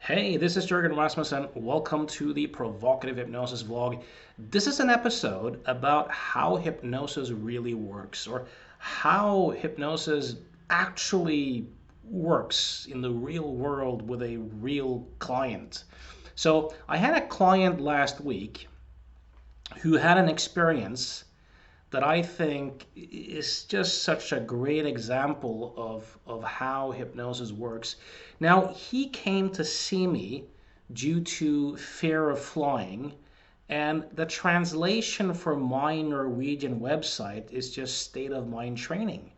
Hey, this is Jürgen Rasmussen. Welcome to the Provocative Hypnosis vlog. This is an episode about how hypnosis really works, or how hypnosis actually works in the real world with a real client. So, I had a client last week who had an experience that I think is just such a great example of how hypnosis works. Now, he came to see me due to fear of flying, and the translation for my Norwegian website is just state of mind training.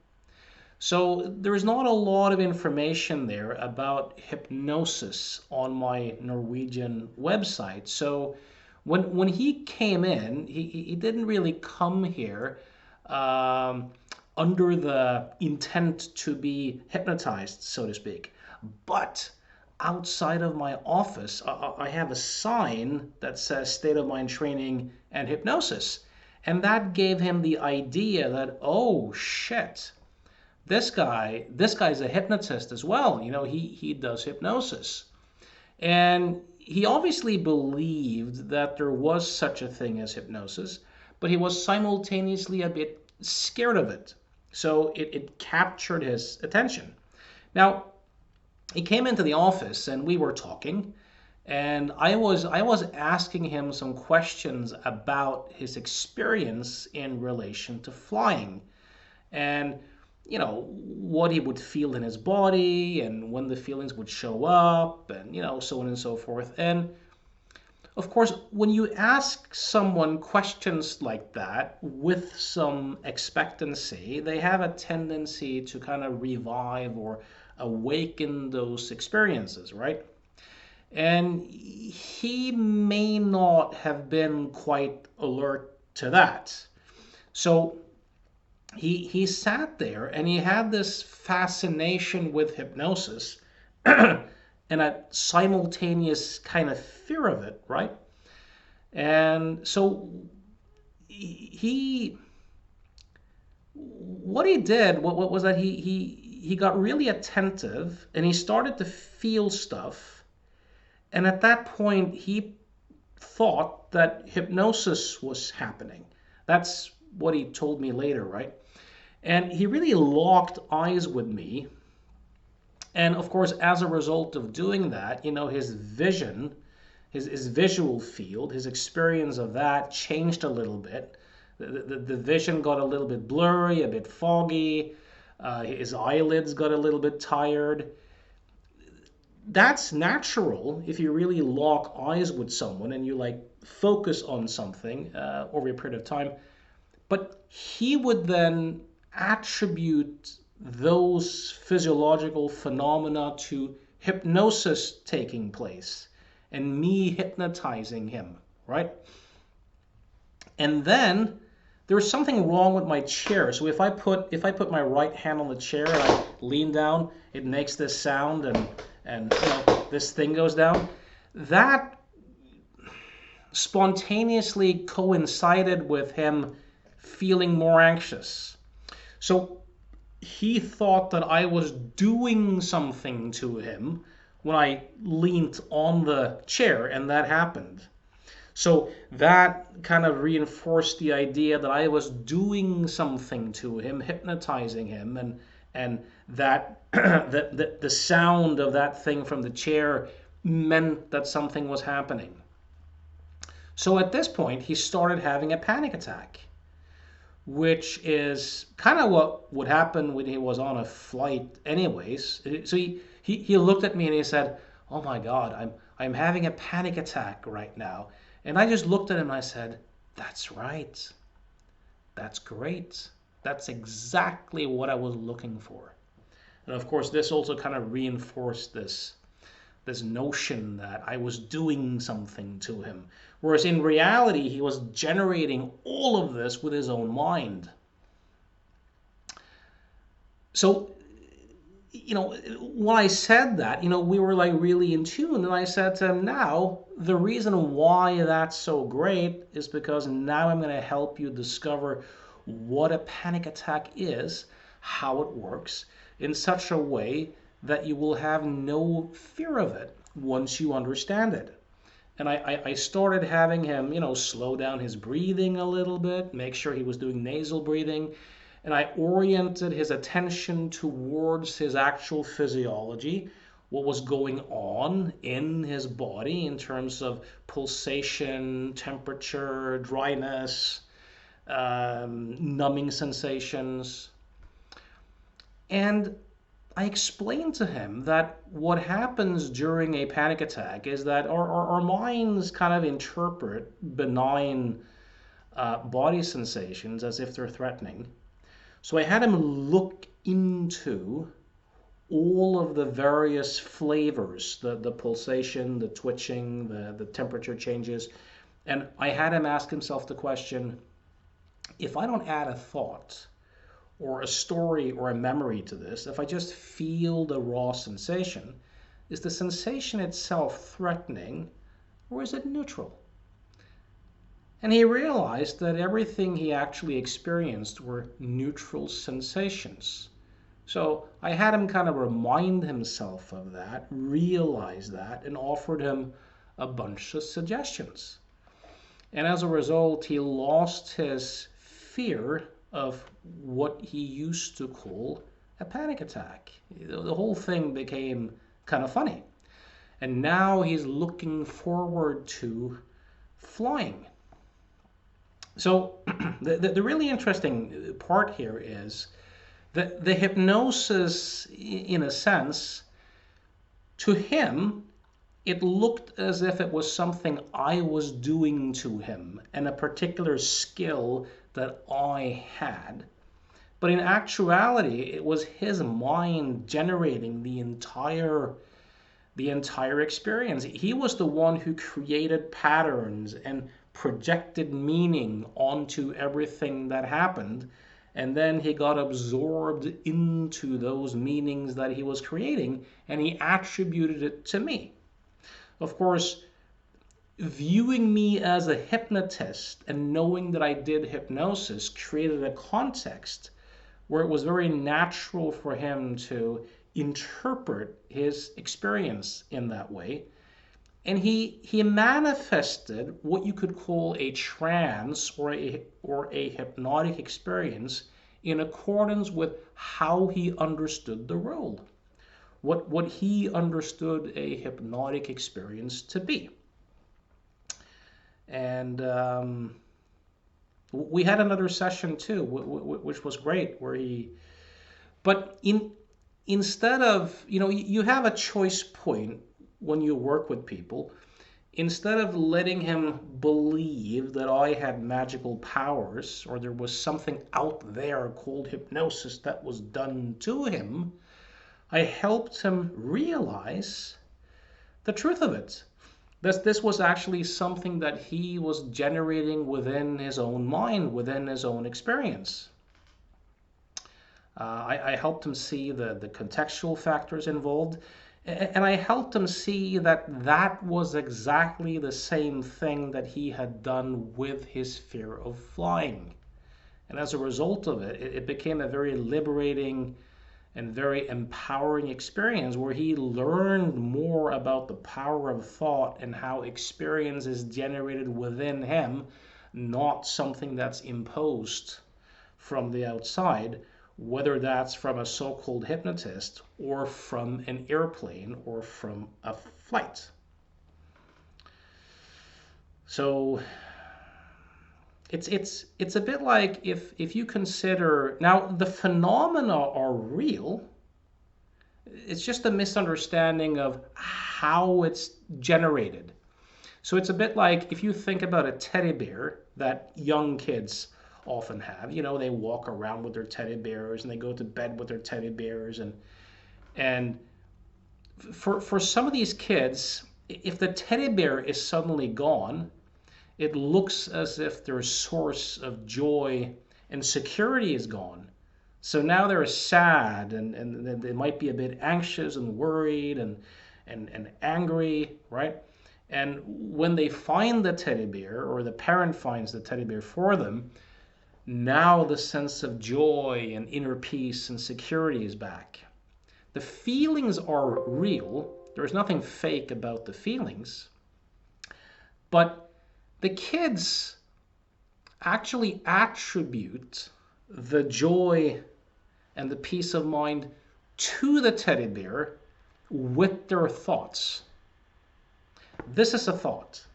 So there's not a lot of information there about hypnosis on my Norwegian website. So when he came in, he didn't really come here um, under the intent to be hypnotized, so to speak. But outside of my office, I have a sign that says state of mind training and hypnosis. And that gave him the idea that, oh shit, this guy's a hypnotist as well. He does hypnosis. And he obviously believed that there was such a thing as hypnosis, but he was simultaneously a bit scared of it. So it captured his attention. Now, he came into the office and we were talking, and I was asking him some questions about his experience in relation to flying, and what he would feel in his body and when the feelings would show up, and so on and so forth. And of course, when you ask someone questions like that with some expectancy, they have a tendency to kind of revive or awaken those experiences, right? And he may not have been quite alert to that. So he sat there and he had this fascination with hypnosis and a simultaneous kind of fear of it, right? And so he what he did, what was that he got really attentive and he started to feel stuff, and at that point he thought that hypnosis was happening. That's what he told me later, right? And he really locked eyes with me. And of course, as a result of doing that, his vision, his visual field, his experience of that changed a little bit. The vision got a little bit blurry, a bit foggy. His eyelids got a little bit tired. That's natural if you really lock eyes with someone and you like focus on something over a period of time. But he would then attribute those physiological phenomena to hypnosis taking place and me hypnotizing him, right? And then there's something wrong with my chair. So if I put my right hand on the chair and I lean down, it makes this sound, and this thing goes down. That spontaneously coincided with him feeling more anxious. So he thought that I was doing something to him when I leaned on the chair, and that happened. So that kind of reinforced the idea that I was doing something to him, hypnotizing him, and that the sound of that thing from the chair meant that something was happening. So at this point, he started having a panic attack, which is kind of what would happen when he was on a flight anyways. So he looked at me and he said, "Oh my God, I'm having a panic attack right now." And I just looked at him and I said, "That's right. That's great. That's exactly what I was looking for." And of course, this also kind of reinforced this notion that I was doing something to him. Whereas in reality, he was generating all of this with his own mind. So, when I said that, we were like really in tune. And I said to him, now, the reason why that's so great is because now I'm going to help you discover what a panic attack is, how it works, in such a way that you will have no fear of it. once you understand it. And I started having him, slow down his breathing a little bit, make sure he was doing nasal breathing. And I oriented his attention towards his actual physiology, what was going on in his body in terms of pulsation, temperature, dryness, numbing sensations. And I explained to him that what happens during a panic attack is that our minds kind of interpret benign body sensations as if they're threatening. So I had him look into all of the various flavors, the pulsation, the twitching, the temperature changes. And I had him ask himself the question, if I don't add a thought or a story or a memory to this, if I just feel the raw sensation, is the sensation itself threatening or is it neutral? And he realized that everything he actually experienced were neutral sensations. So I had him kind of remind himself of that, realize that, and offered him a bunch of suggestions. And as a result, he lost his fear of what he used to call a panic attack. The whole thing became kind of funny. And now he's looking forward to flying. So the really interesting part here is that the hypnosis, in a sense, to him, it looked as if it was something I was doing to him and a particular skill that I had. But in actuality, it was his mind generating the entire experience. He was the one who created patterns and projected meaning onto everything that happened. And then he got absorbed into those meanings that he was creating, and he attributed it to me. Of course, viewing me as a hypnotist and knowing that I did hypnosis created a context where it was very natural for him to interpret his experience in that way. And he manifested what you could call a trance or a hypnotic experience in accordance with how he understood the role, what he understood a hypnotic experience to be. And we had another session too, which was great, where but instead of, you have a choice point when you work with people. Instead of letting him believe that I had magical powers or there was something out there called hypnosis that was done to him, I helped him realize the truth of it. This was actually something that he was generating within his own mind, within his own experience. I helped him see the contextual factors involved, and I helped him see that was exactly the same thing that he had done with his fear of flying. And as a result of it, it became a very liberating and very empowering experience where he learned more about the power of thought and how experience is generated within him, not something that's imposed from the outside, whether that's from a so-called hypnotist or from an airplane or from a flight. So it's a bit like if you consider, now the phenomena are real, it's just a misunderstanding of how it's generated. So it's a bit like if you think about a teddy bear that young kids often have. They walk around with their teddy bears and they go to bed with their teddy bears, and for some of these kids, if the teddy bear is suddenly gone, it looks as if their source of joy and security is gone. So now they're sad and they might be a bit anxious and worried and angry, right? And when they find the teddy bear, or the parent finds the teddy bear for them, now the sense of joy and inner peace and security is back. The feelings are real, There's nothing fake about the feelings, but the kids actually attribute the joy and the peace of mind to the teddy bear with their thoughts. This is a thought.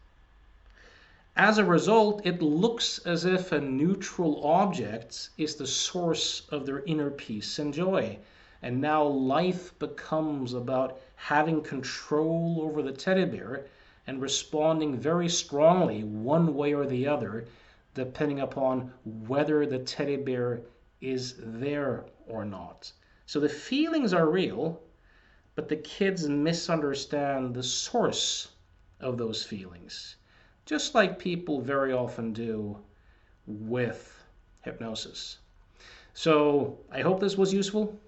As a result, it looks as if a neutral object is the source of their inner peace and joy. And now life becomes about having control over the teddy bear and responding very strongly one way or the other, depending upon whether the teddy bear is there or not. So the feelings are real, but the kids misunderstand the source of those feelings, just like people very often do with hypnosis. So I hope this was useful.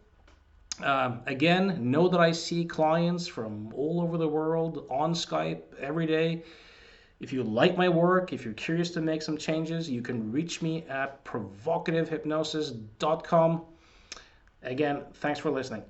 Again, know that I see clients from all over the world on Skype every day. If you like my work, if you're curious to make some changes, you can reach me at provocativehypnosis.com. Again, thanks for listening.